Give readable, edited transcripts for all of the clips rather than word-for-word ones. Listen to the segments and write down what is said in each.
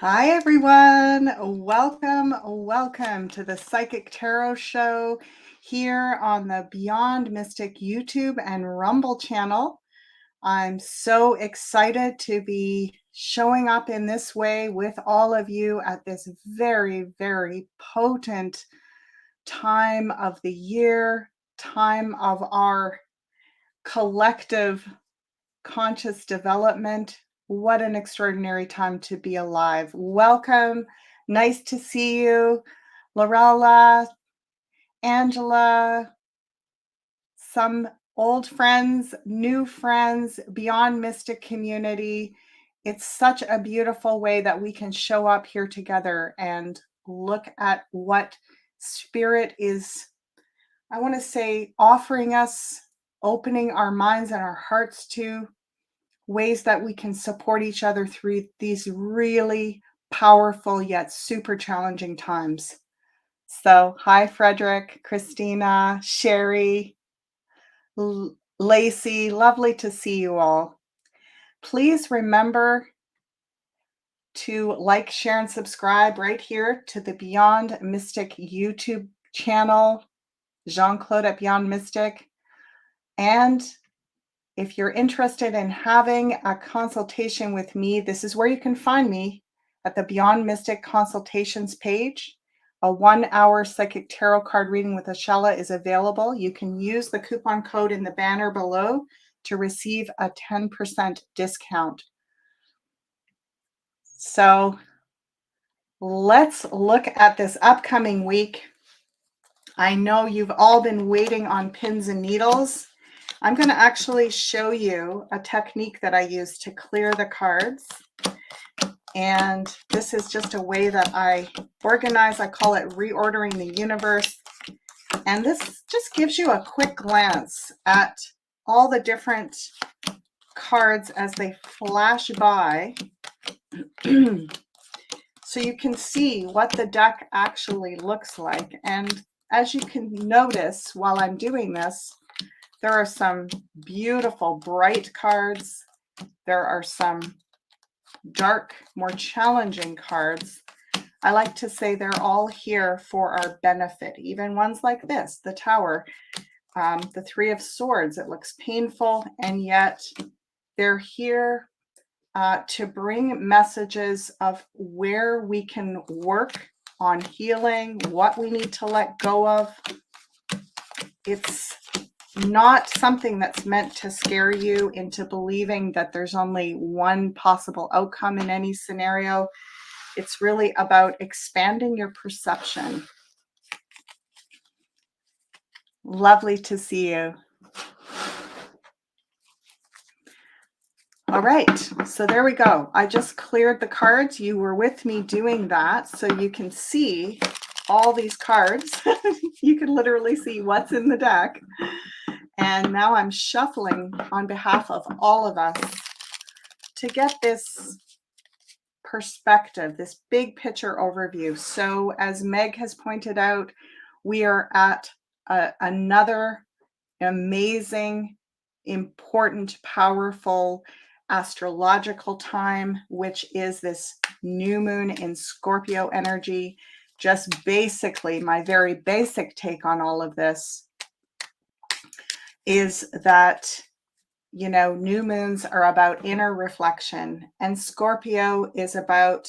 Hi, everyone. Welcome to the Psychic Tarot Show here on the Beyond Mystic YouTube and Rumble channel. I'm so excited to be showing up in this way with all of you at this very, very potent time of the year, time of our collective conscious development. What an extraordinary time to be alive. Welcome. Nice to see you. Lorella, Angela, some old friends, new friends, Beyond Mystic community. It's such a beautiful way that we can show up here together and look at what Spirit is, I want to say, offering us, opening our minds and our hearts to, ways that we can support each other through these really powerful yet super challenging times. So, hi, Frederick, Christina, Sherry, Lacey, lovely to see you all. Please remember to like, share, and subscribe right here to the Beyond Mystic YouTube channel, Jean-Claude at Beyond Mystic. And if you're interested in having a consultation with me, this is where you can find me at the Beyond Mystic consultations page. A 1-hour psychic tarot card reading with Ashala is available. You can use the coupon code in the banner below to receive a 10% discount. So let's look at this upcoming week. I know you've all been waiting on pins and needles. I'm going to actually show you a technique that I use to clear the cards. And this is just a way that I organize. I call it reordering the universe. And this just gives you a quick glance at all the different cards as they flash by. So you can see what the deck actually looks like. And as you can notice while I'm doing this, there are some beautiful bright cards. There are some dark, more challenging cards. I like to say they're all here for our benefit. Even ones like this, the Tower, the Three of Swords. It looks painful, and yet they're here to bring messages of where we can work on healing, what we need to let go of. It's not something that's meant to scare you into believing that there's only one possible outcome in any scenario. It's really about expanding your perception. Lovely to see you. All right, so there we go. I just cleared the cards. You were with me doing that, so you can see all these cards. You can literally see what's in the deck. And now I'm shuffling on behalf of all of us to get this perspective, this big picture overview. So as Meg has pointed out, we are at another amazing, important, powerful astrological time, which is this new moon in Scorpio energy. Just basically, my very basic take on all of this is that, you know, new moons are about inner reflection, and Scorpio is about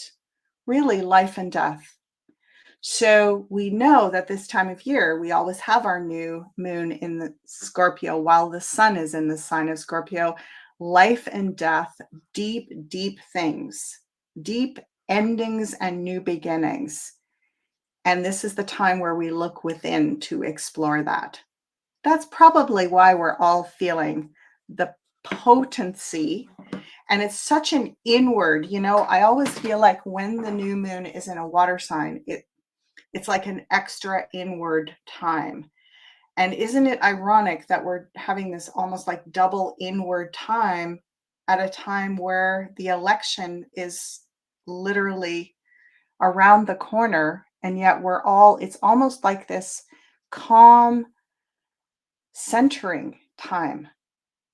really life and death. So we know that this time of year, we always have our new moon in the Scorpio while the sun is in the sign of Scorpio. Life and death, deep, deep things, deep endings and new beginnings. And this is the time where we look within to explore that. That's probably why we're all feeling the potency. And it's such an inward, you know, I always feel like when the new moon is in a water sign, it's like an extra inward time. And isn't it ironic that we're having this almost like double inward time at a time where the election is literally around the corner, and yet it's almost like this calm centering time,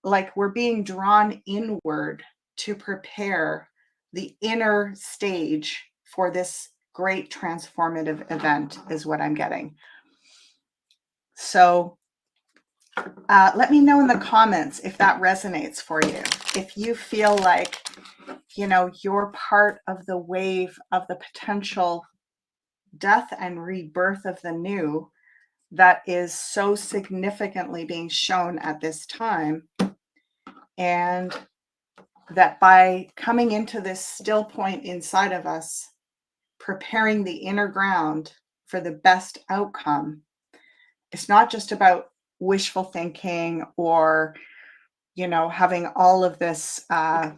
like we're being drawn inward to prepare the inner stage for this great transformative event is what I'm getting. So let me know in the comments if that resonates for you. If you feel like, you're part of the wave of the potential death and rebirth of the new that is so significantly being shown at this time. And that by coming into this still point inside of us, preparing the inner ground for the best outcome, it's not just about wishful thinking or, having all of this, I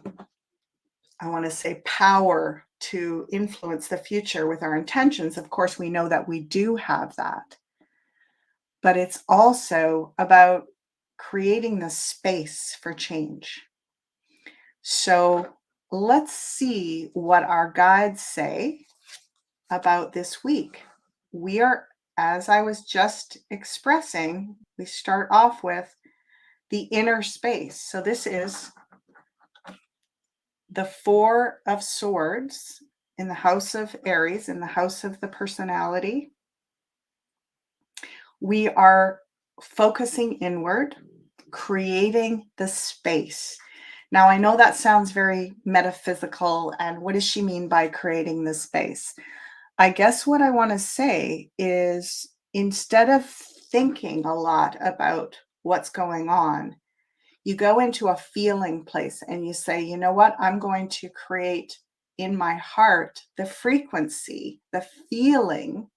want to say, power to influence the future with our intentions. Of course, we know that we do have that. But it's also about creating the space for change. So let's see what our guides say about this week. We are, as I was just expressing, we start off with the inner space. So this is the Four of Swords in the house of Aries, in the house of the personality. We are focusing inward, creating the space. Now, I know that sounds very metaphysical, and what does she mean by creating the space? I guess what I want to say is, instead of thinking a lot about what's going on, you go into a feeling place and you say, you know what, I'm going to create in my heart the frequency, the feeling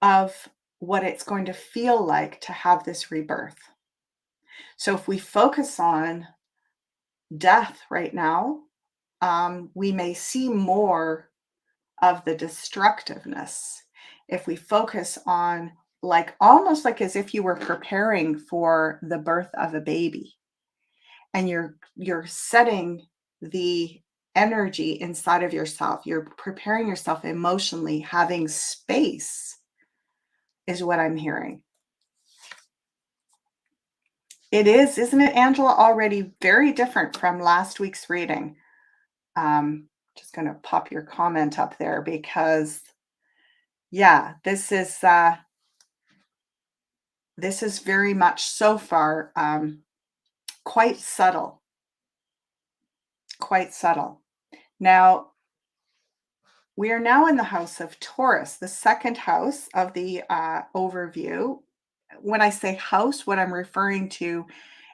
of what it's going to feel like to have this rebirth. So if we focus on death right now, we may see more of the destructiveness. If we focus on, like, almost like as if you were preparing for the birth of a baby, and you're setting the energy inside of yourself, you're preparing yourself emotionally, having space is what I'm hearing. It is, isn't it, Angela? Already very different from last week's reading. Just going to pop your comment up there because, yeah, this is very much so far quite subtle. Quite subtle. Now, we are now in the house of Taurus, the second house of the overview. When I say house, what I'm referring to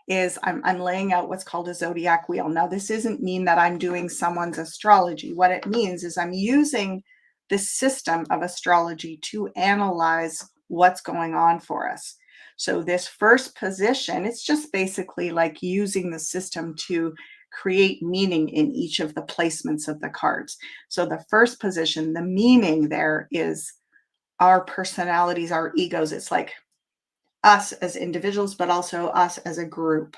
is I'm laying out what's called a zodiac wheel. Now, this doesn't mean that I'm doing someone's astrology. What it means is I'm using the system of astrology to analyze what's going on for us. So this first position, it's just basically like using the system to create meaning in each of the placements of the cards. So the first position, the meaning there is our personalities, our egos. It's like us as individuals, but also us as a group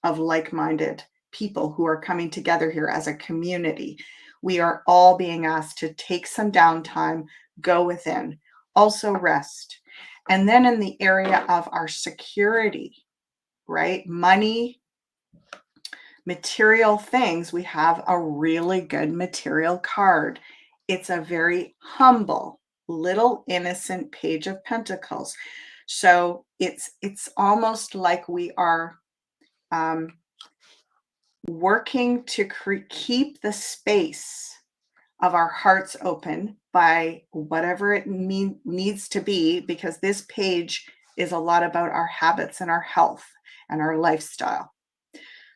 of like-minded people who are coming together here as a community. We are all being asked to take some downtime, go within, also rest. And then in the area of our security, right? Money, material things, we have a really good material card. It's a very humble, little innocent Page of Pentacles. So it's almost like we are working to keep the space of our hearts open by whatever it needs to be, because this page is a lot about our habits and our health and our lifestyle.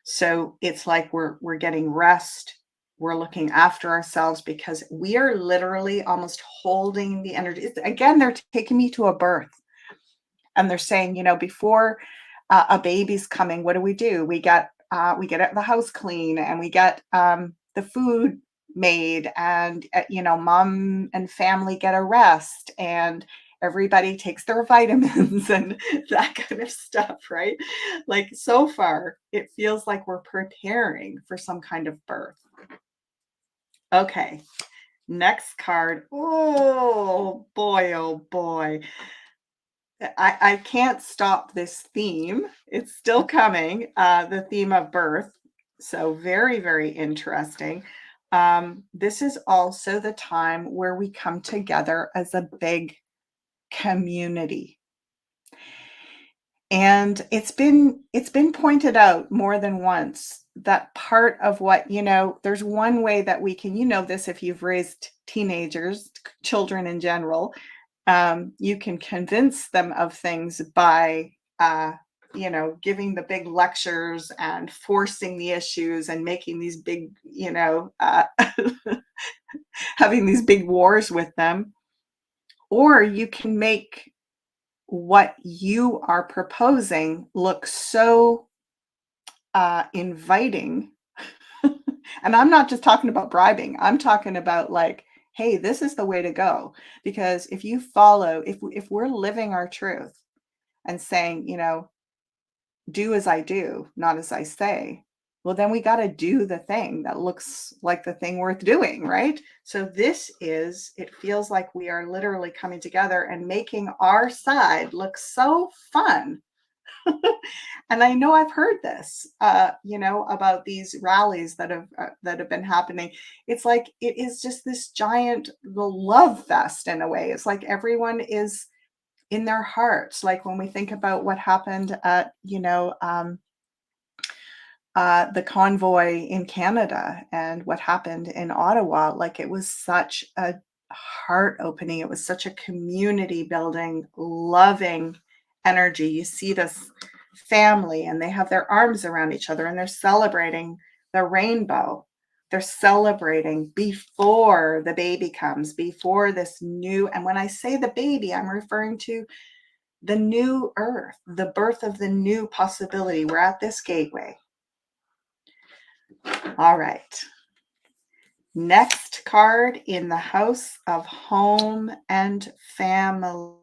So it's like we're getting rest. We're looking after ourselves because we are literally almost holding the energy. Again, they're taking me to a birth. And they're saying, before a baby's coming, what do? We get the house clean, and we get the food made, and mom and family get a rest, and everybody takes their vitamins and that kind of stuff, right? Like, so far, it feels like we're preparing for some kind of birth. Okay, next card. Oh boy, oh boy. I can't stop this theme. It's still coming, the theme of birth. So very, very interesting. This is also the time where we come together as a big community. And it's been pointed out more than once that part of what, there's one way that we can, this if you've raised teenagers, children in general, you can convince them of things by, giving the big lectures and forcing the issues and making these big, having these big wars with them. Or you can make what you are proposing look so inviting. And I'm not just talking about bribing. I'm talking about like, hey, this is the way to go. Because if you follow, if we're living our truth and saying, do as I do, not as I say, well, then we got to do the thing that looks like the thing worth doing, right? So it feels like we are literally coming together and making our side look so fun. And I know I've heard this, about these rallies that have been happening. It's like it is just this giant love fest in a way. It's like everyone is in their hearts. Like when we think about what happened at, the convoy in Canada and what happened in Ottawa, like it was such a heart opening. It was such a community building, loving energy. You see this family and they have their arms around each other and they're celebrating the rainbow. They're celebrating before the baby comes, before this new. And when I say the baby, I'm referring to the new earth, the birth of the new possibility. We're at this gateway. All right. Next card in the house of home and family.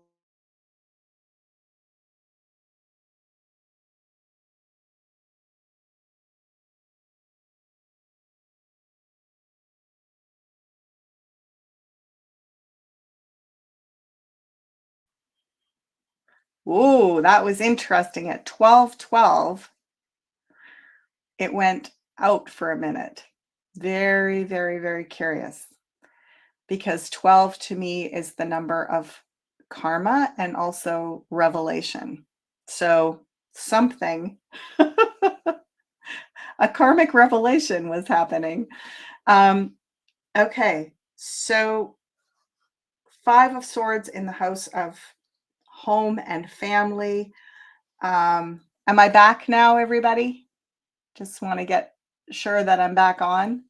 Ooh, that was interesting. At 12:12, it went out for a minute. Very, very, very curious. Because 12 to me is the number of karma and also revelation. So something, a karmic revelation was happening. Okay, so 5 of Swords in the house of home and family. Am I back now, everybody? Just want to get sure that I'm back on.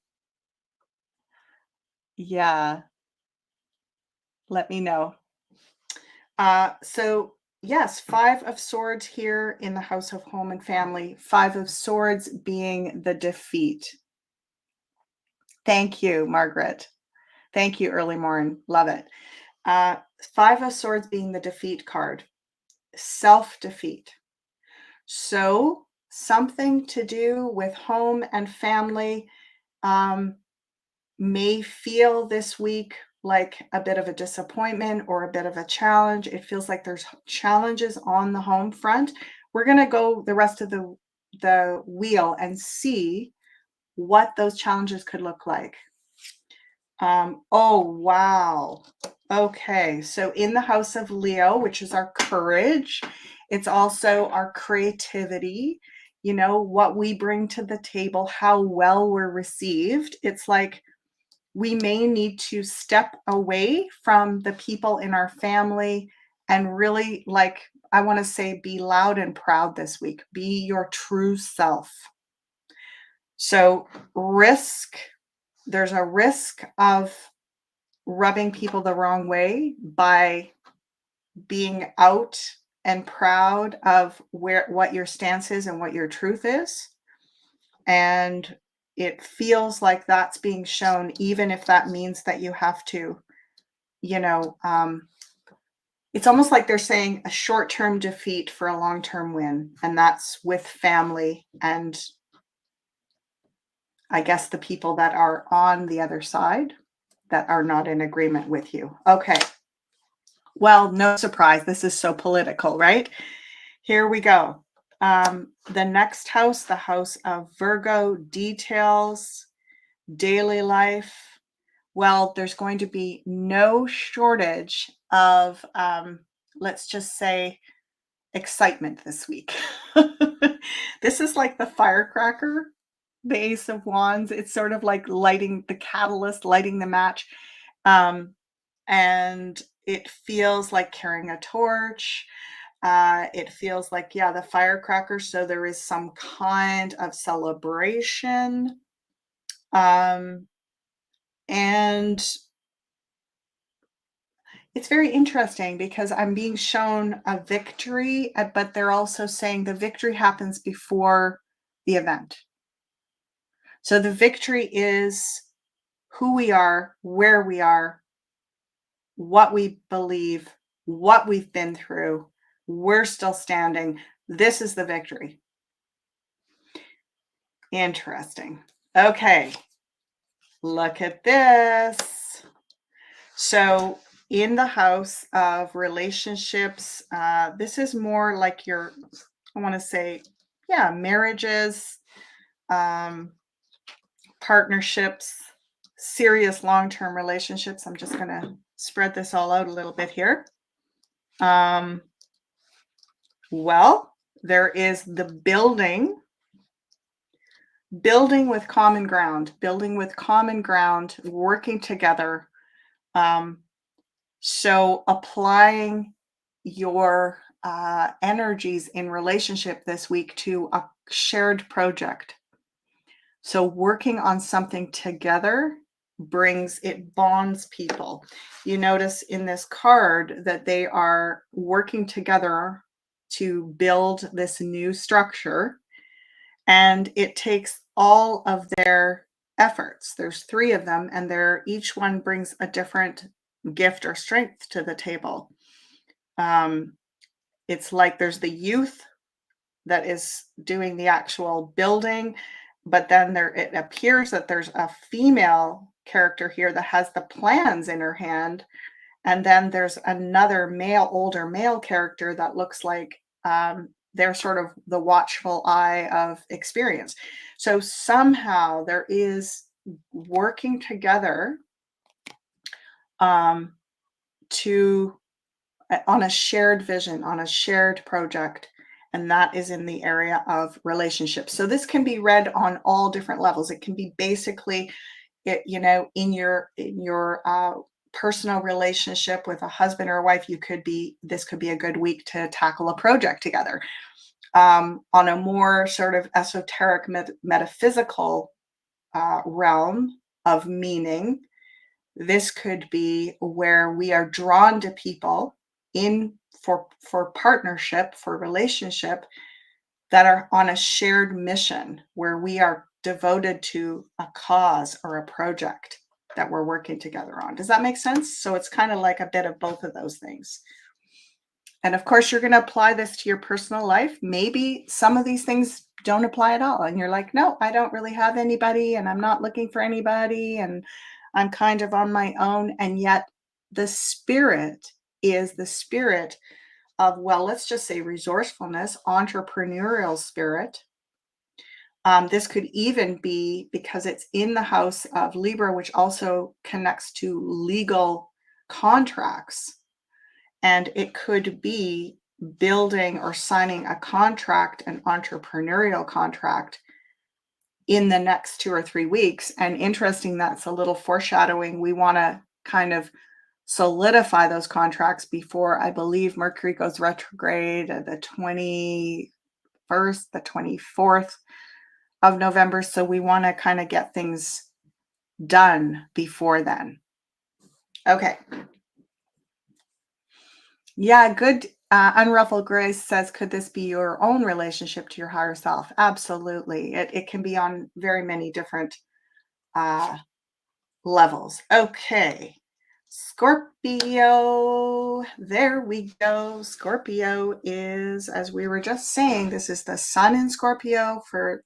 Yeah, let me know. So yes, 5 of Swords here in the house of home and family. 5 of Swords being the defeat. Thank you, Margaret. Thank you, Early Morn. Love it. 5 of Swords being the defeat card. Self-defeat. So something to do with home and family may feel this week like a bit of a disappointment or a bit of a challenge. It feels like there's challenges on the home front. We're going to go the rest of the wheel and see what those challenges could look like. Oh, wow. Okay, so in the house of Leo, which is our courage, it's also our creativity, what we bring to the table, how well we're received. It's like we may need to step away from the people in our family and really, like, I want to say, be loud and proud this week. Be your true self. So there's a risk of rubbing people the wrong way by being out and proud of what your stance is and what your truth is. And it feels like that's being shown, even if that means that you have to, it's almost like they're saying a short-term defeat for a long-term win. And that's with family and I guess the people that are on the other side that are not in agreement with you. Okay. Well, no surprise. This is so political, right? Here we go. The next house, the house of Virgo, details, daily life. Well, there's going to be no shortage of, let's just say, excitement this week. This is like the firecracker, the Ace of Wands. It's sort of like lighting the catalyst, lighting the match. And it feels like carrying a torch. It feels like, yeah, the firecracker. So there is some kind of celebration. And it's very interesting because I'm being shown a victory, but they're also saying the victory happens before the event. So the victory is who we are, where we are, what we believe, what we've been through. We're still standing. This is the victory. Interesting. Okay. Look at this. So in the house of relationships, this is more like your, I want to say, yeah, marriages, partnerships, serious long-term relationships. I'm just going to spread this all out a little bit here. Well, there is the building with common ground, working together. So applying your energies in relationship this week to a shared project. So working on something together bonds people. You notice in this card that they are working together to build this new structure, and it takes all of their efforts. There's 3 of them, and each one brings a different gift or strength to the table. It's like there's the youth that is doing the actual building, but then it appears that there's a female character here that has the plans in her hand, and then there's another older male character that looks like they're sort of the watchful eye of experience. So somehow there is working together to on a shared vision, on a shared project, and that is in the area of relationships. So this can be read on all different levels. It can be basically, in your personal relationship with a husband or a wife. This could be a good week to tackle a project together. On a more sort of esoteric metaphysical realm of meaning, this could be where we are drawn to people for partnership, for relationship, that are on a shared mission, where we are devoted to a cause or a project that we're working together on. Does that make sense? So it's kind of like a bit of both of those things. And of course, you're going to apply this to your personal life. Maybe some of these things don't apply at all. And you're like, no, I don't really have anybody, and I'm not looking for anybody, and I'm kind of on my own. And yet the spirit is the spirit of, well, let's just say resourcefulness, entrepreneurial spirit. This could even be because it's in the house of Libra, which also connects to legal contracts. And it could be building or signing a contract, an entrepreneurial contract, in the next 2 or 3 weeks. And interesting, that's a little foreshadowing. We want to kind of solidify those contracts before, I believe, Mercury goes retrograde the 21st, the 24th of November. So we want to kind of get things done before then. Okay. Yeah, good. Unruffled Grace says, could this be your own relationship to your higher self? Absolutely. It can be on very many different levels. Okay. Scorpio. There we go. Scorpio is, as we were just saying, this is the sun in Scorpio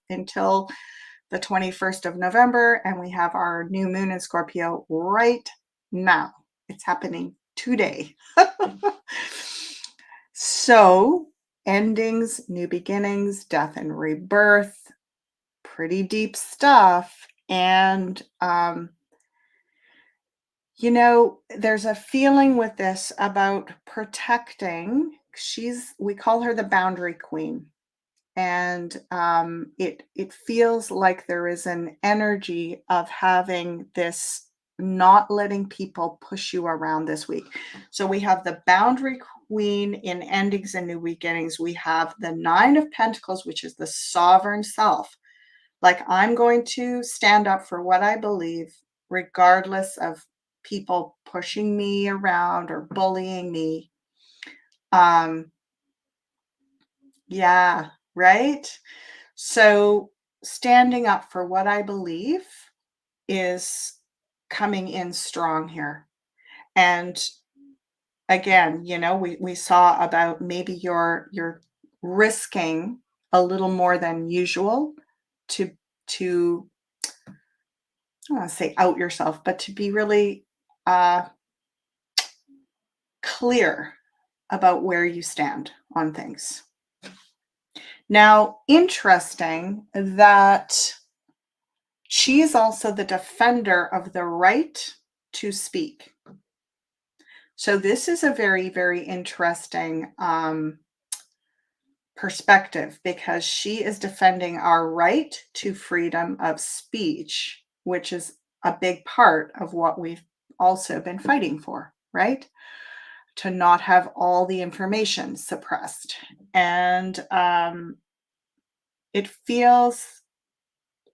until the 21st of November. And we have our new moon in Scorpio right now. It's happening today. So endings, new beginnings, death and rebirth, pretty deep stuff. And, there's a feeling with this about protecting. We call her the boundary queen. And it feels like there is an energy of having this, not letting people push you around this week. So we have the boundary queen in endings and new beginnings. We have the nine of pentacles, which is the sovereign self. Like, I'm going to stand up for what I believe, regardless of people pushing me around or bullying me. Yeah, right. So standing up for what I believe is coming in strong here. And again, we saw about maybe you're risking a little more than usual to to I don't want to say out yourself, but to be really uh clear about where you stand on things. Now, interesting that she is also the defender of the right to speak. So this is a very, very interesting perspective, because she is defending our right to freedom of speech, which is a big part of what we've also been fighting for, right? To not have all the information suppressed. And it feels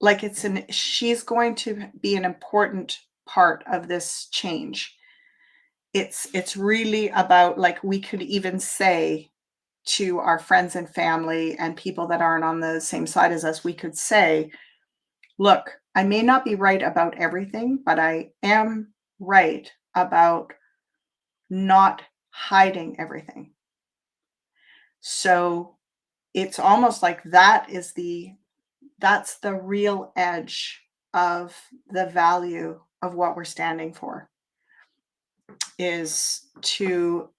like she's going to be an important part of this change. It's really about, like, we could even say to our friends and family and people that aren't on the same side as us, we could say, look, I may not be right about everything, but I am right about not hiding everything. So it's almost like that's the real edge of the value of what we're standing for, is to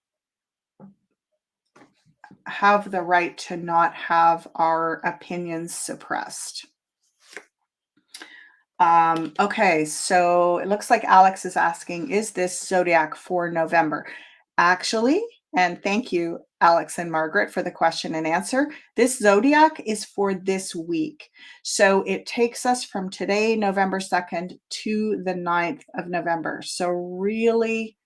have the right to not have our opinions suppressed. Okay, so it looks like Alex is asking, is this zodiac for November? Actually, and thank you, Alex and Margaret, for the question and answer. This zodiac is for this week. So it takes us from today, November 2nd, to the 9th of November. So really,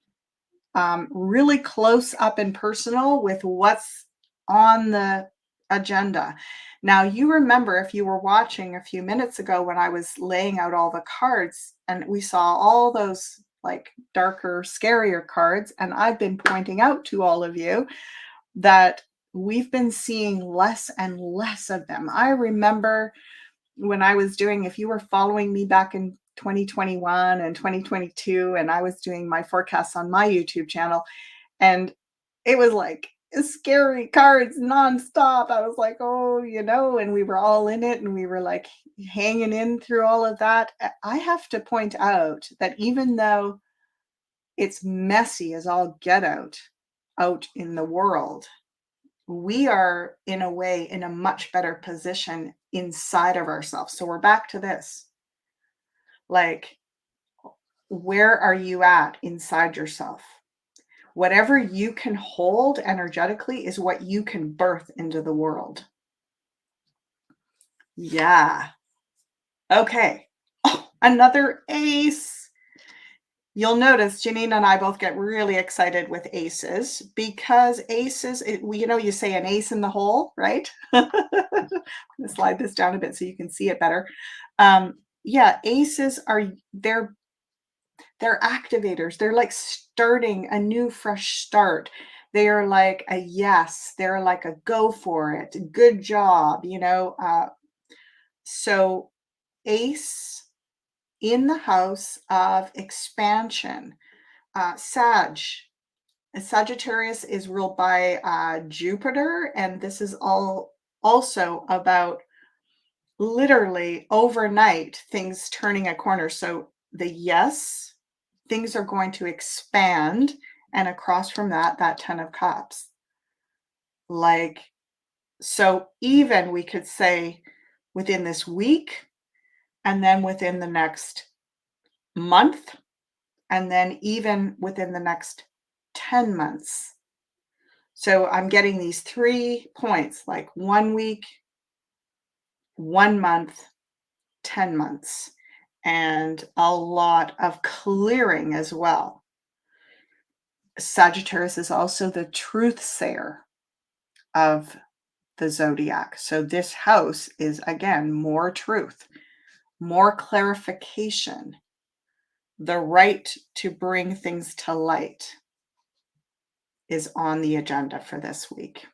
really close up and personal with what's on the agenda. Now, you remember, if you were watching a few minutes ago when I was laying out all the cards and we saw all those like darker, scarier cards, and I've been pointing out to all of you that we've been seeing less and less of them. I remember when I was doing, if you were following me back in 2021 and 2022, and I was doing my forecasts on my YouTube channel, and it was like scary cards nonstop. I was like, oh, and we were all in it, and we were like hanging in through all of that. I have to point out that even though it's messy as all get out in the world, we are in a way in a much better position inside of ourselves. So we're back to this. Like, where are you at inside yourself? Whatever you can hold energetically is what you can birth into the world. Yeah. Okay. Oh, another ace. You'll notice Janine and I both get really excited with aces, because aces, you say an ace in the hole, right? I'm going to slide this down a bit so you can see it better. Yeah, aces they're activators. They're like starting a new fresh start. They are like a yes. They're like a go for it. Good job. So ace in the house of expansion. Sagittarius is ruled by Jupiter, and this is all also about literally overnight things turning a corner. So the yes, things are going to expand, and across from that 10 of cups. Like, So even we could say within this week, and then within the next month, and then even within the next 10 months. So I'm getting these 3 points, like 1 week, 1 month, 10 months, and a lot of clearing as well. Sagittarius is also the truth sayer of the zodiac. So this house is, again, more truth, more clarification, the right to bring things to light is on the agenda for this week.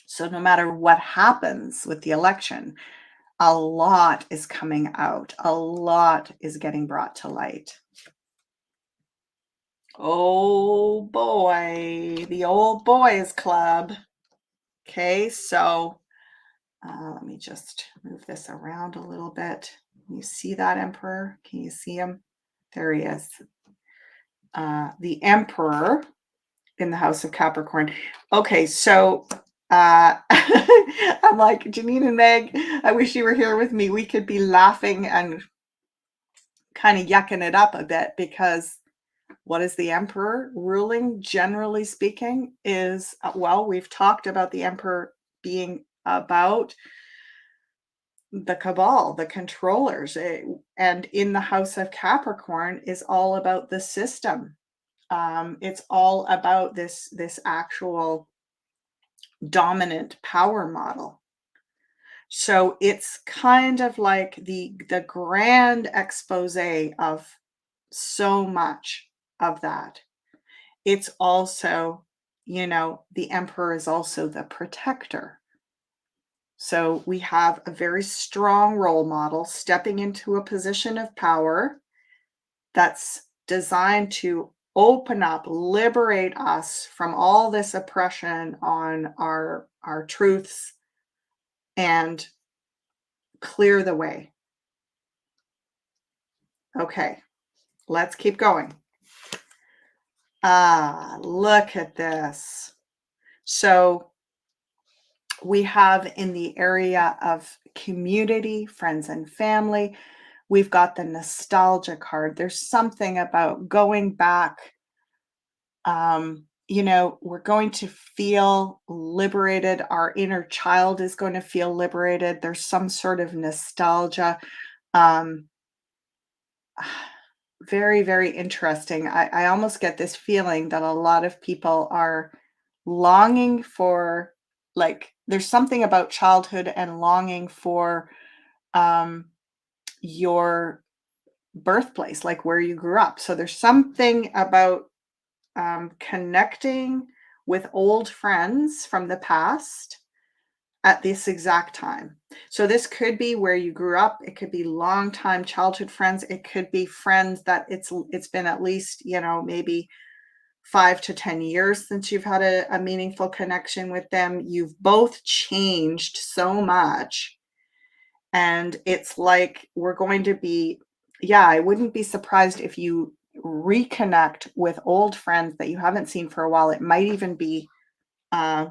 So no matter what happens with the election, a lot is coming out. A lot is getting brought to light. Oh boy, the old boys club. Okay, so let me just move this around a little bit. You see that emperor? Can you see him? There he is. The emperor in the house of Capricorn. Okay, so I'm like, Janine and Meg, I wish you were here with me. We could be laughing and kind of yucking it up a bit, because what is the emperor ruling, generally speaking, is, well, we've talked about the emperor being about the cabal, the controllers, and in the house of Capricorn is all about the system. It's all about this actual dominant power model. So it's kind of like the grand expose of so much of that. It's also, the emperor is also the protector. So we have a very strong role model stepping into a position of power that's designed to open up, liberate us from all this oppression on our truths and clear the way. Okay, let's keep going. Look at this. So we have in the area of community, friends and family, we've got the nostalgia card. There's something about going back. We're going to feel liberated. Our inner child is going to feel liberated. There's some sort of nostalgia. Um, Very, very interesting. I almost get this feeling that a lot of people are longing for, like, there's something about childhood and longing for um, your birthplace, like where you grew up. So there's something about connecting with old friends from the past at this exact time. So this could be where you grew up. It could be longtime childhood friends. It could be friends that it's been at least, maybe 5 to 10 years since you've had a meaningful connection with them. You've both changed so much. And it's like we're going to be, yeah, I wouldn't be surprised if you reconnect with old friends that you haven't seen for a while. Uh,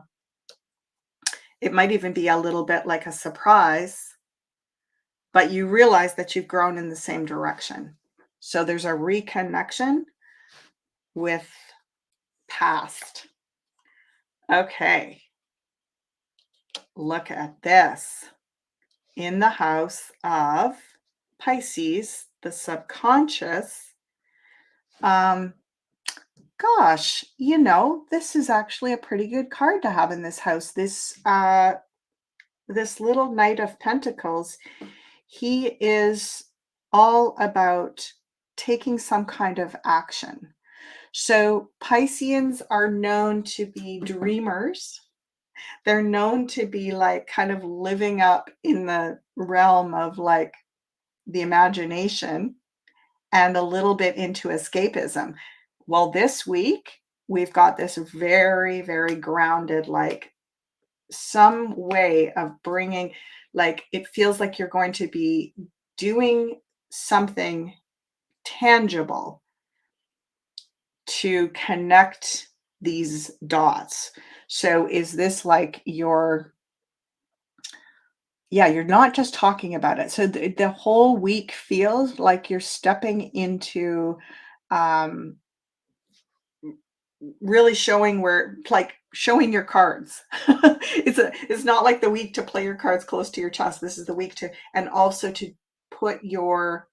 it might even be a little bit like a surprise, but you realize that you've grown in the same direction. So there's a reconnection with past. Okay. Look at this. In the house of Pisces, the subconscious, gosh, this is actually a pretty good card to have in this house. This little Knight of Pentacles, he is all about taking some kind of action. So Pisceans are known to be dreamers. They're known to be like kind of living up in the realm of like the imagination and a little bit into escapism. Well, this week we've got this very, very grounded, like some way of bringing, like, it feels like you're going to be doing something tangible to connect these dots. So is this like you're not just talking about it. So the whole week feels like you're stepping into um really showing where like showing your cards. It's not like the week to play your cards close to your chest. This is the week to and also to put your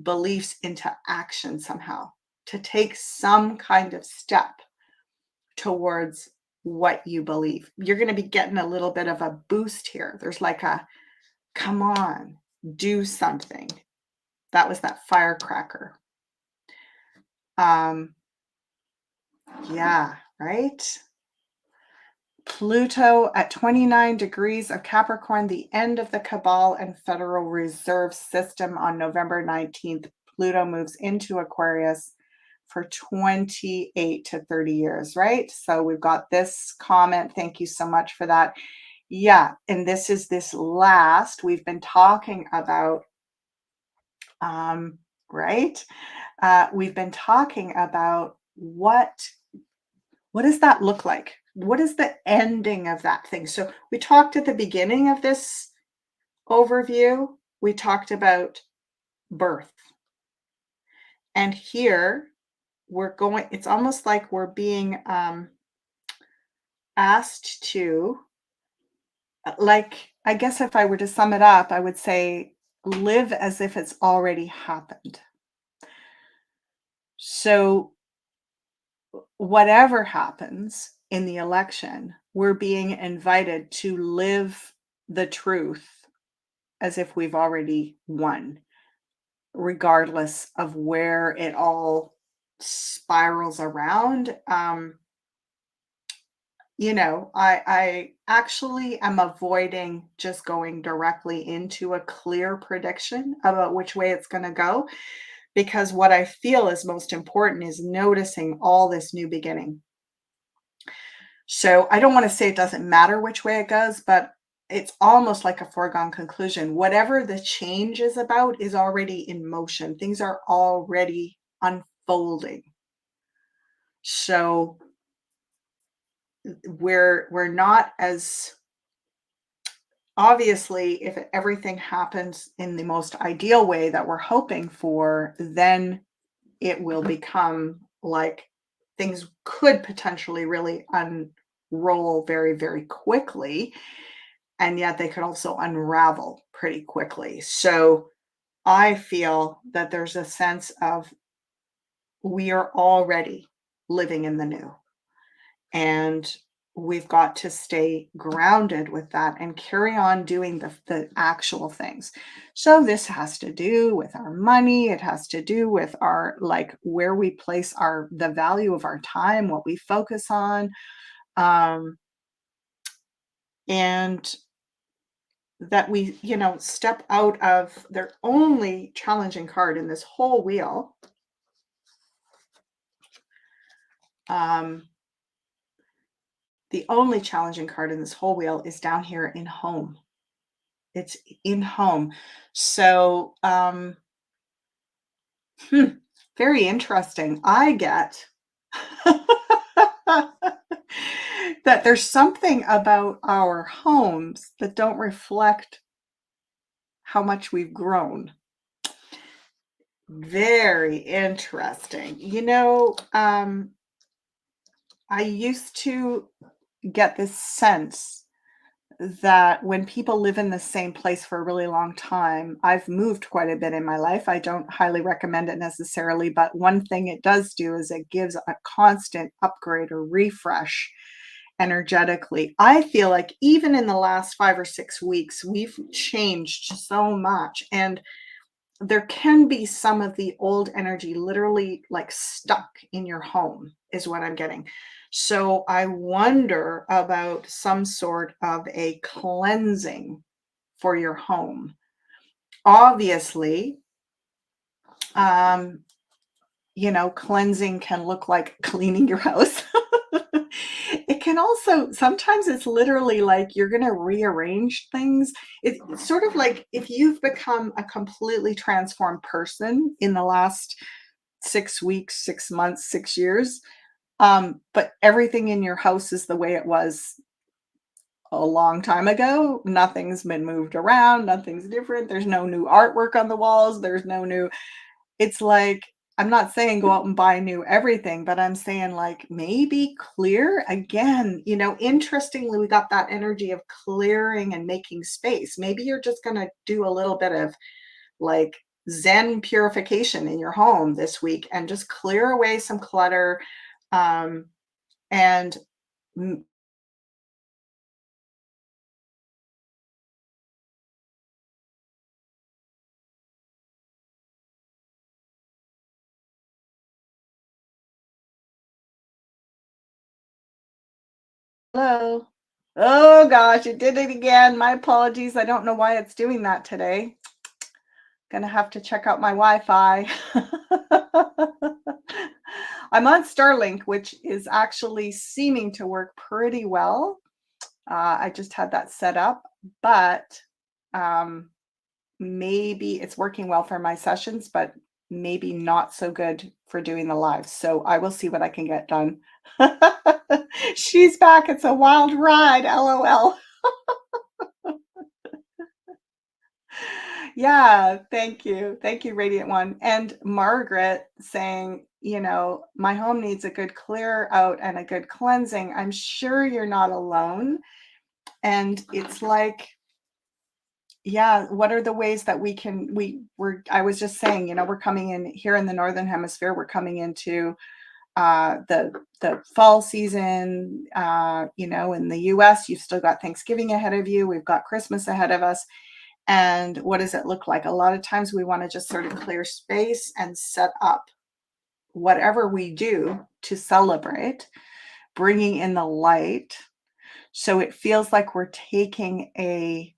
beliefs into action somehow, to take some kind of step towards what you believe. You're going to be getting a little bit of a boost here. There's like a come on, do something. That was that firecracker. Um yeah, right? Pluto at 29 degrees of Capricorn, the end of the Cabal and Federal Reserve System on November 19th. Pluto moves into Aquarius for 28 to 30 years, right? So we've got this comment. Thank you so much for that. Yeah, and this is this last we've been talking about, right? We've been talking about what does that look like? What is the ending of that thing? So we talked at the beginning of this overview, we talked about birth. And here we're going, it's almost like we're being asked to, like, I guess if I were to sum it up, I would say live as if it's already happened. So whatever happens in the election, we're being invited to live the truth as if we've already won, regardless of where it all spirals around. I actually am avoiding just going directly into a clear prediction about which way it's going to go, because what I feel is most important is noticing all this new beginning. So I don't want to say it doesn't matter which way it goes, but it's almost like a foregone conclusion. Whatever the change is about is already in motion. Things are already unfolding. So we're not as obviously, if everything happens in the most ideal way that we're hoping for, then it will become like things could potentially really unroll very, very quickly. And yet they could also unravel pretty quickly. So I feel that there's a sense of we are already living in the new. And we've got to stay grounded with that and carry on doing the actual things. So this has to do with our money. It has to do with our like where we place the value of our time, what we focus on. And that we, step out of their only challenging card in this whole wheel. The only challenging card in this whole wheel is down here in home. It's in home. So, very interesting. I get that there's something about our homes that don't reflect how much we've grown. Very interesting. I used to get this sense that when people live in the same place for a really long time, I've moved quite a bit in my life. I don't highly recommend it necessarily, but one thing it does do is it gives a constant upgrade or refresh energetically. I feel like even in the last 5 or 6 weeks, we've changed so much. And there can be some of the old energy literally like stuck in your home, is what I'm getting. So I wonder about some sort of a cleansing for your home. Obviously, cleansing can look like cleaning your house. It can also, sometimes it's literally like you're going to rearrange things. It's sort of like if you've become a completely transformed person in the last 6 weeks, 6 months, 6 years, But everything in your house is the way it was a long time ago. Nothing's been moved around, nothing's different. There's no new artwork on the walls. There's no new it's like I'm not saying go out and buy new everything, but I'm saying like maybe clear again. Interestingly, we got that energy of clearing and making space. Maybe you're just going to do a little bit of like Zen purification in your home this week and just clear away some clutter. Um, and mm, hello. Oh gosh, it did it again. My apologies. I don't know why it's doing that today. Gonna have to check out my Wi-Fi. I'm on Starlink, which is actually seeming to work pretty well. I just had that set up, but um, maybe it's working well for my sessions, but maybe not so good for doing the live. So I will see what I can get done. She's back. It's a wild ride. LOL. Yeah, thank you. Thank you, Radiant One. And Margaret saying, my home needs a good clear out and a good cleansing. I'm sure you're not alone. And it's like, yeah, what are the ways that I was just saying, we're coming in here in the Northern Hemisphere, we're coming into the fall season. In the US, you've still got Thanksgiving ahead of you. We've got Christmas ahead of us. And what does it look like? A lot of times we want to just sort of clear space and set up whatever we do to celebrate, bringing in the light. So it feels like we're taking a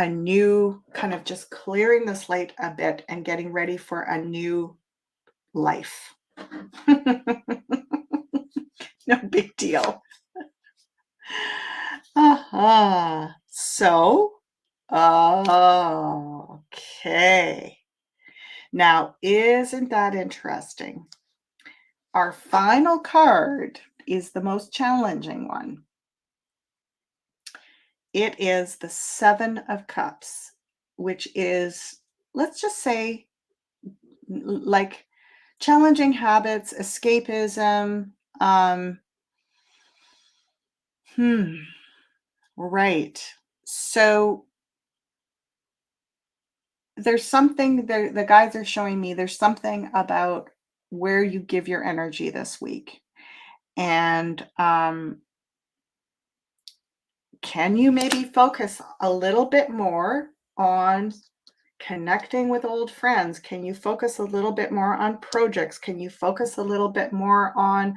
new kind of just clearing the slate a bit and getting ready for a new life. No big deal. So, okay. Now, isn't that interesting? Our final card is the most challenging one. It is the Seven of Cups, which is, let's just say, like challenging habits, escapism. Hmm, right. So there's something the guys are showing me there's something about where you give your energy this week. And can you maybe focus a little bit more on connecting with old friends? Can you focus a little bit more on projects? Can you focus a little bit more on,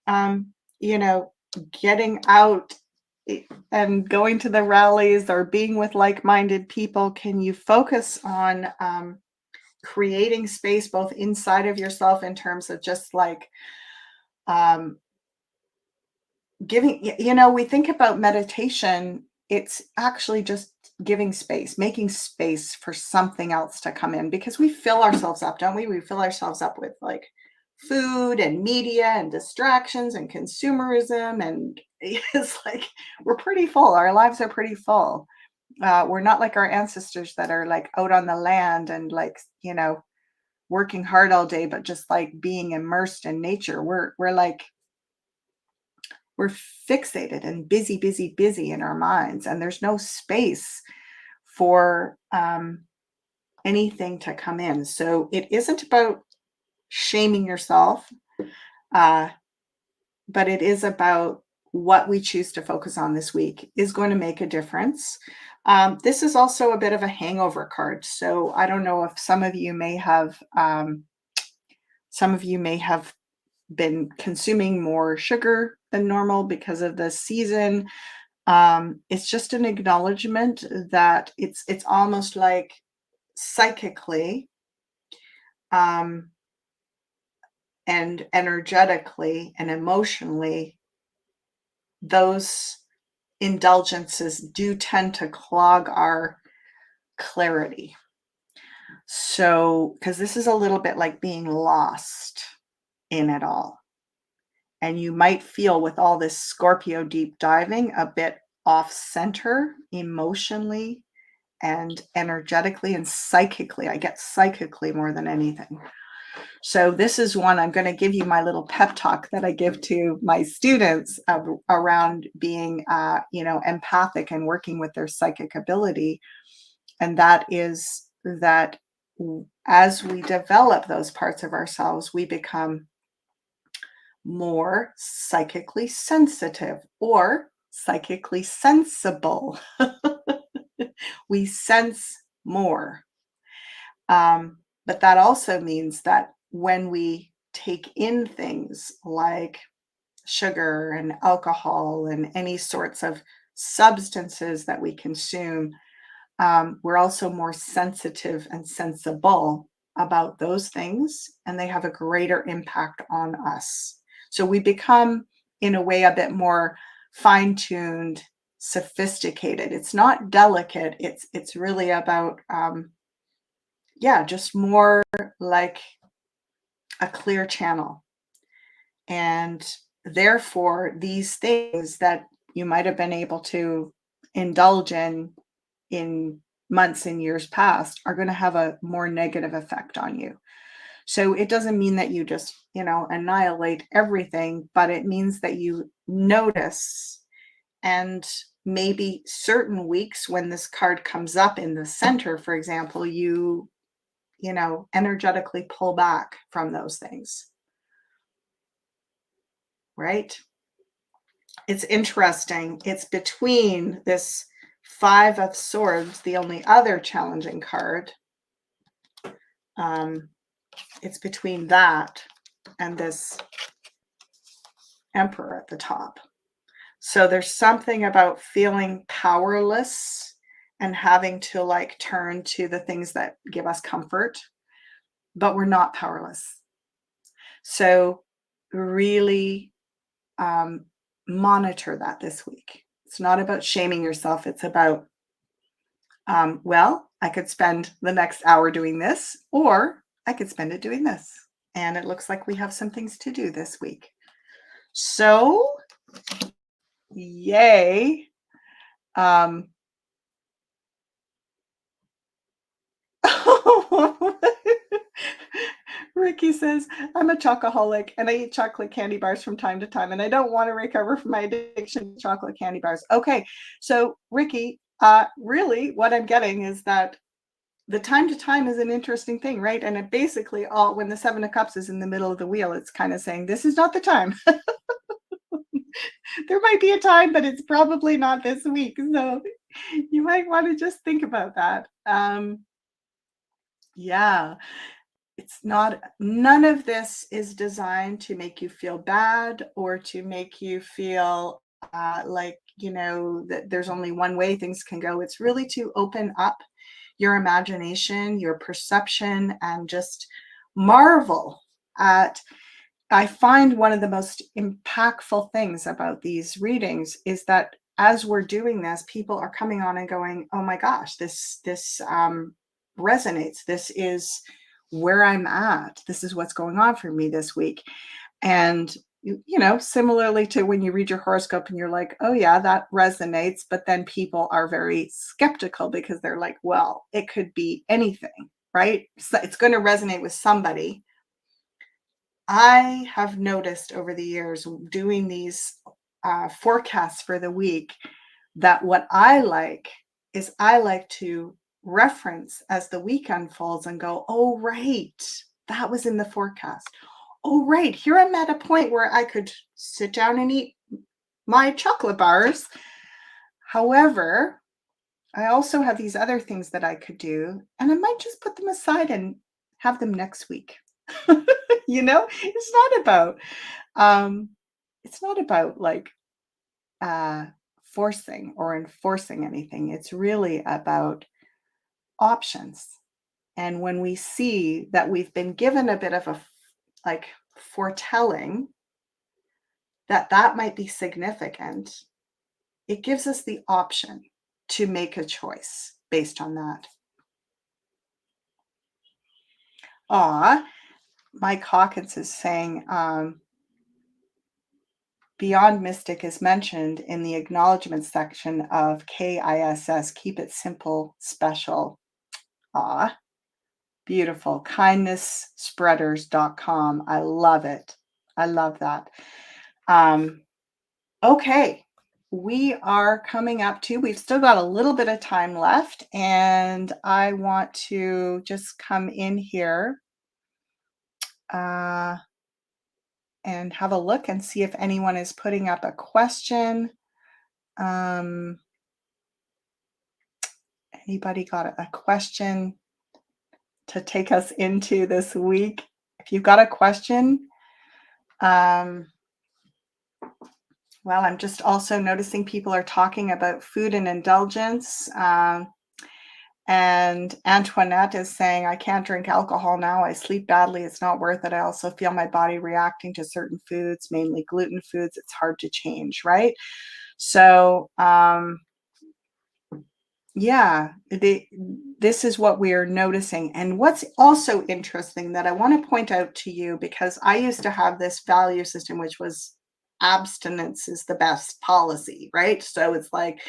um, you know, getting out and going to the rallies or being with like-minded people? Can you focus on creating space both inside of yourself in terms of just like um, we think about meditation, it's actually just giving space, making space for something else to come in because we fill ourselves up, don't we? We fill ourselves up with like food and media and distractions and consumerism. And it's like we're pretty full. Our lives are pretty full. We're not like our ancestors that are like out on the land and like, working hard all day, but just like being immersed in nature. We're like, we're fixated and busy, busy, busy in our minds, and there's no space for anything to come in. So it isn't about shaming yourself, uh, but it is about what we choose to focus on this week is going to make a difference. This is also a bit of a hangover card. So I don't know if some of you may have been consuming more sugar than normal because of the season. It's just an acknowledgement that it's almost like psychically um, and energetically and emotionally, those indulgences do tend to clog our clarity. So, because this is a little bit like being lost in it all. And you might feel with all this Scorpio deep diving a bit off center emotionally and energetically and psychically. I get psychically more than anything. So this is one I'm going to give you my little pep talk that I give to my students around being, empathic and working with their psychic ability. And that is that as we develop those parts of ourselves, we become more psychically sensitive or psychically sensible. We sense more. But that also means that when we take in things like sugar and alcohol and any sorts of substances that we consume, we're also more sensitive and sensible about those things, and they have a greater impact on us. So we become, in a way, a bit more fine-tuned, sophisticated. It's not delicate. It's really about, just more like a clear channel. And therefore, these things that you might have been able to indulge in months and years past are going to have a more negative effect on you. So it doesn't mean that you just, annihilate everything, but it means that you notice, and maybe certain weeks when this card comes up in the center, for example, you energetically pull back from those things. Right? It's interesting. It's between this Five of Swords, the only other challenging card. It's between that and this Emperor at the top. So there's something about feeling powerless and having to turn to the things that give us comfort, but we're not powerless. So really monitor that this week. It's not about shaming yourself. It's about, I could spend the next hour doing this, or I could spend it doing this. And it looks like we have some things to do this week. So, yay. Ricky says, I'm a chocoholic and I eat chocolate candy bars from time to time, and I don't want to recover from my addiction to chocolate candy bars. Okay, so Ricky, really what I'm getting is that the time to time is an interesting thing, right? And it basically when the Seven of Cups is in the middle of the wheel, it's kind of saying, this is not the time. There might be a time, but it's probably not this week. So you might want to just think about that. Yeah. None of this is designed to make you feel bad or to make you feel that there's only one way things can go. It's really to open up your imagination, your perception, and just marvel at. I find one of the most impactful things about these readings is that as we're doing this, people are coming on and going, oh my gosh, this resonates. This is where I'm at. This is what's going on for me this week. And, similarly to when you read your horoscope and you're like, oh yeah, that resonates. But then people are very skeptical because they're like, well, it could be anything, right? So it's going to resonate with somebody. I have noticed over the years doing these forecasts for the week that what I like to reference as the week unfolds and go, oh, right, that was in the forecast. Oh, right, here I'm at a point where I could sit down and eat my chocolate bars. However, I also have these other things that I could do, and I might just put them aside and have them next week. It's not about forcing or enforcing anything. It's really about options. And when we see that we've been given a bit of a foretelling that might be significant, it gives us the option to make a choice based on that. Mike Hawkins is saying, Beyond Mystic is mentioned in the acknowledgement section of KISS. Keep it simple, special. Ah, beautiful. Kindnessspreaders.com. I love it. I love that. Okay. We are coming up to, we've still got a little bit of time left, and I want to just come in here and have a look and see if anyone is putting up a question. Anybody got a question to take us into this week? If you've got a question, well, I'm just also noticing people are talking about food and indulgence. And Antoinette is saying, I can't drink alcohol now. I sleep badly. It's not worth it. I also feel my body reacting to certain foods, mainly gluten foods. It's hard to change, right? So, yeah, this is what we are noticing. And what's also interesting that I want to point out to you, because I used to have this value system, which was abstinence is the best policy, right? So it's like,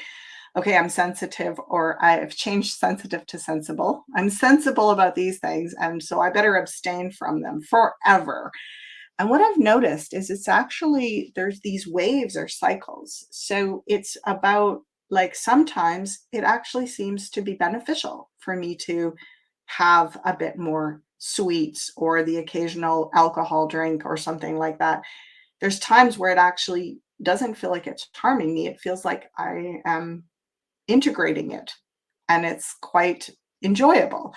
okay, I'm sensitive, or I've changed sensitive to sensible. I'm sensible about these things, and so I better abstain from them forever. And what I've noticed is it's actually, there's these waves or cycles. So it's about, like, sometimes it actually seems to be beneficial for me to have a bit more sweets or the occasional alcohol drink or something like that. There's times where it actually doesn't feel like it's harming me. It feels like I am integrating it, and it's quite enjoyable.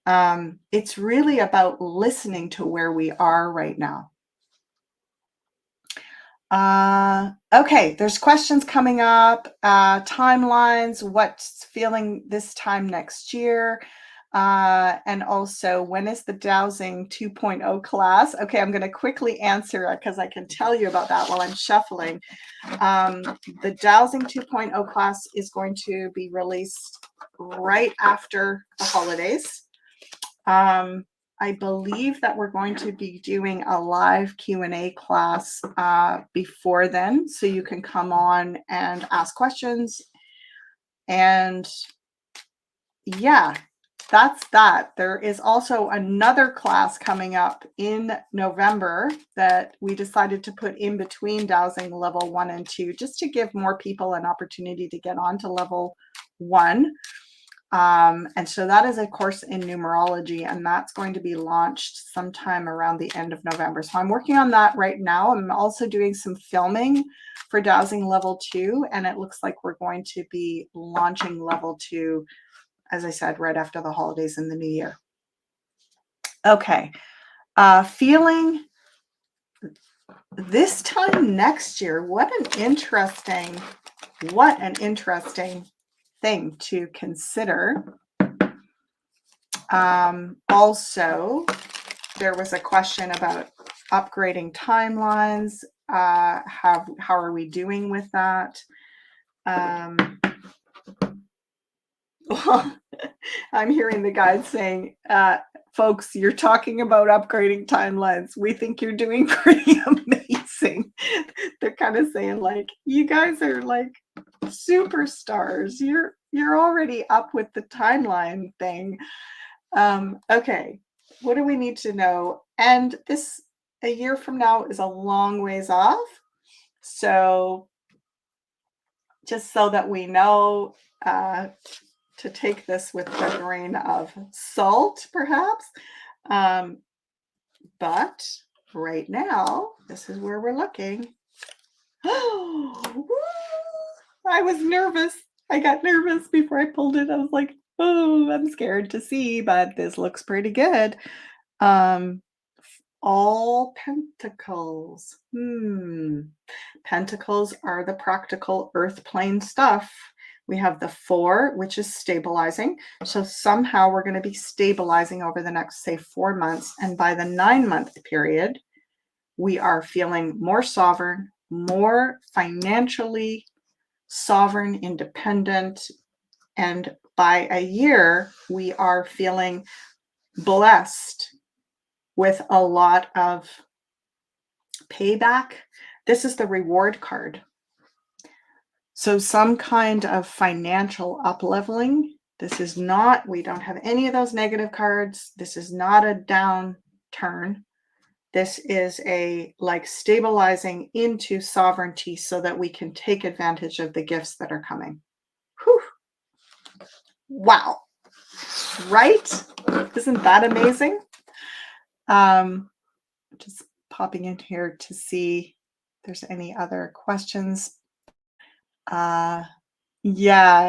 It's really about listening to where we are right now. Okay, there's questions coming up. Timelines, what's feeling this time next year? And also, when is the Dowsing 2.0 class? Okay, I'm going to quickly answer it because I can tell you about that while I'm shuffling. The Dowsing 2.0 class is going to be released right after the holidays. I believe that we're going to be doing a live Q&A class before then, so you can come on and ask questions. And yeah, that's that. There is also another class coming up in November that we decided to put in between Dowsing level 1 and 2, just to give more people an opportunity to get on to level 1. And so that is a course in numerology, and that's going to be launched sometime around the end of November. So I'm working on that right now. I'm also doing some filming for Dowsing level 2, and it looks like we're going to be launching level 2, as I said, right after the holidays in the new year. Okay. Feeling this time next year, what an interesting thing to consider. Also, there was a question about upgrading timelines. How are we doing with that? Well, I'm hearing the guys saying, folks, you're talking about upgrading timelines. We think you're doing pretty amazing. They're kind of saying, like, you guys are like superstars. You're already up with the timeline thing. Okay, what do we need to know? And this, a year from now, is a long ways off. So just so that we know, to take this with a grain of salt, perhaps. But right now, this is where we're looking. Oh, I was nervous. I got nervous before I pulled it. I was like, oh, I'm scared to see, but this looks pretty good. All pentacles. Pentacles are the practical earth plane stuff. We have the 4, which is stabilizing. So somehow we're going to be stabilizing over the next, say, 4 months. And by the 9-month period, we are feeling more sovereign, more financially sovereign, independent. And by a year, we are feeling blessed with a lot of payback This is the reward card. So some kind of financial up-leveling. This is not, we don't have any of those negative cards. This is not a downturn. This is a like stabilizing into sovereignty so that we can take advantage of the gifts that are coming. Whew. Wow. Right? Isn't that amazing? Just popping in here to see if there's any other questions. Yeah,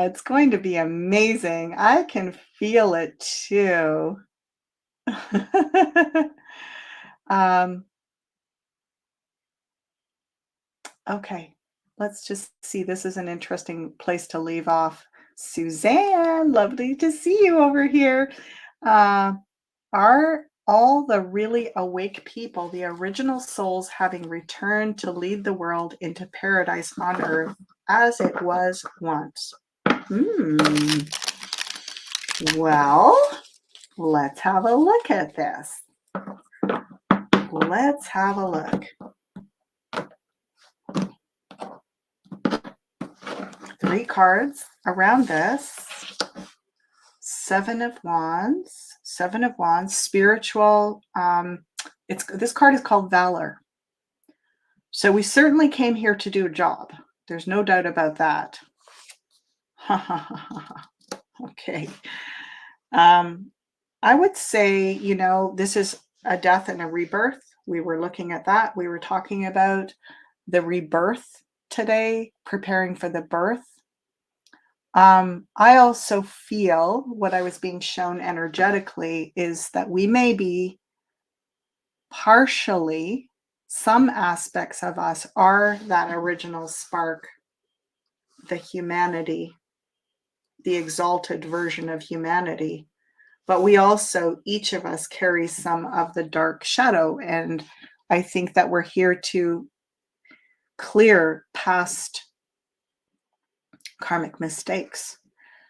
it's going to be amazing. I can feel it too. um, okay, let's just see. This is an interesting place to leave off. Suzanne, lovely to see you over here. Uh, are all the really awake people, the original souls, having returned to lead the world into paradise on earth as it was once? Well, let's have a look at this. Let's have a look. 3 cards around this. 7 of Wands, spiritual. This card is called Valor. So we certainly came here to do a job. There's no doubt about that. Okay. I would say, this is a death and a rebirth. We were looking at that. We were talking about the rebirth today, preparing for the birth. I also feel what I was being shown energetically is that we may be partially, some aspects of us are that original spark, the humanity, the exalted version of humanity. But we also, each of us carries some of the dark shadow. And I think that we're here to clear past karmic mistakes.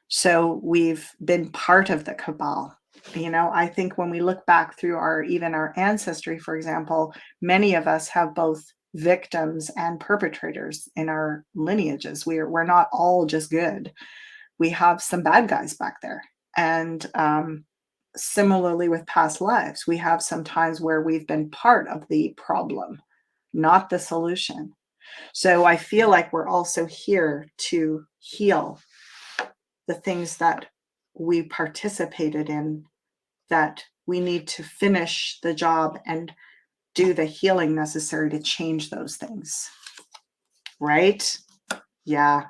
So we've been part of the cabal. I think when we look back through even our ancestry, for example, many of us have both victims and perpetrators in our lineages. We're not all just good. We have some bad guys back there. And similarly with past lives, we have some times where we've been part of the problem, not the solution. So I feel like we're also here to heal the things that we participated in, that we need to finish the job and do the healing necessary to change those things. Right? Yeah.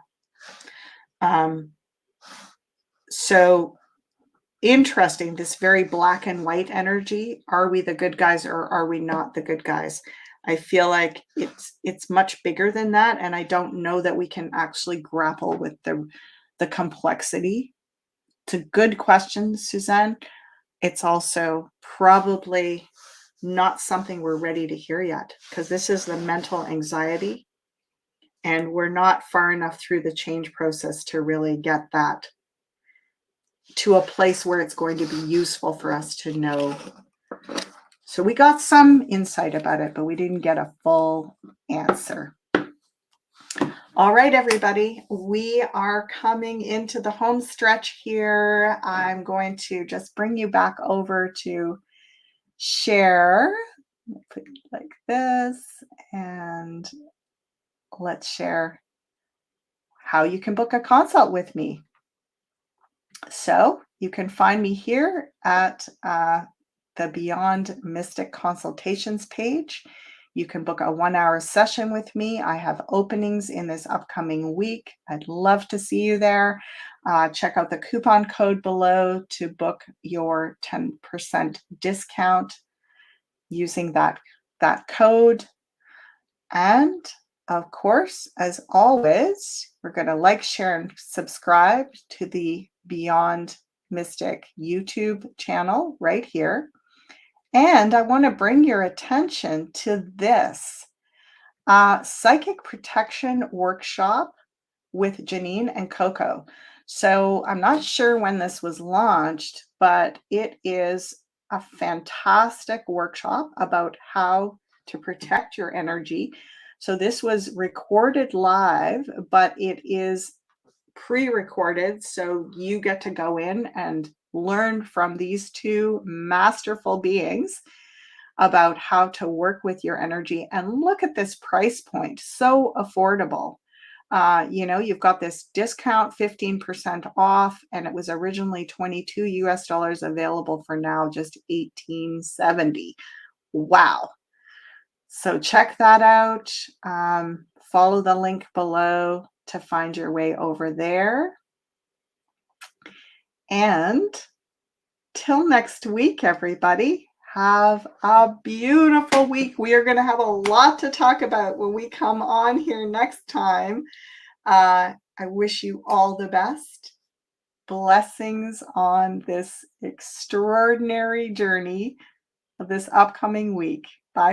So interesting, this very black and white energy. Are we the good guys or are we not the good guys? I feel like it's much bigger than that. And I don't know that we can actually grapple with the complexity. It's a good question, Suzanne. It's also probably not something we're ready to hear yet, because this is the mental anxiety. And we're not far enough through the change process to really get that to a place where it's going to be useful for us to know. So we got some insight about it, but we didn't get a full answer. All right, everybody, we are coming into the home stretch here. I'm going to just bring you back over to share. Put it like this, and let's share how you can book a consult with me. So you can find me here at the Beyond Mystic Consultations page. You can book a 1-hour session with me. I have openings in this upcoming week. I'd love to see you there. Check out the coupon code below to book your 10% discount using that code. And of course, as always, we're going to like, share, and subscribe to the Beyond Mystic YouTube channel right here. And I want to bring your attention to this psychic protection workshop with Janine and Coco. So I'm not sure when this was launched, but it is a fantastic workshop about how to protect your energy. So this was recorded live, but it is pre-recorded, so you get to go in and learn from these two masterful beings about how to work with your energy. And look at this price point, so affordable. You've got this discount, 15% off, and it was originally 22 US dollars, available for now just 1870. Wow. So check that out. Follow the link below to find your way over there. And till next week, everybody, have a beautiful week. We are going to have a lot to talk about when we come on here next time. I wish you all the best. Blessings on this extraordinary journey of this upcoming week. Bye.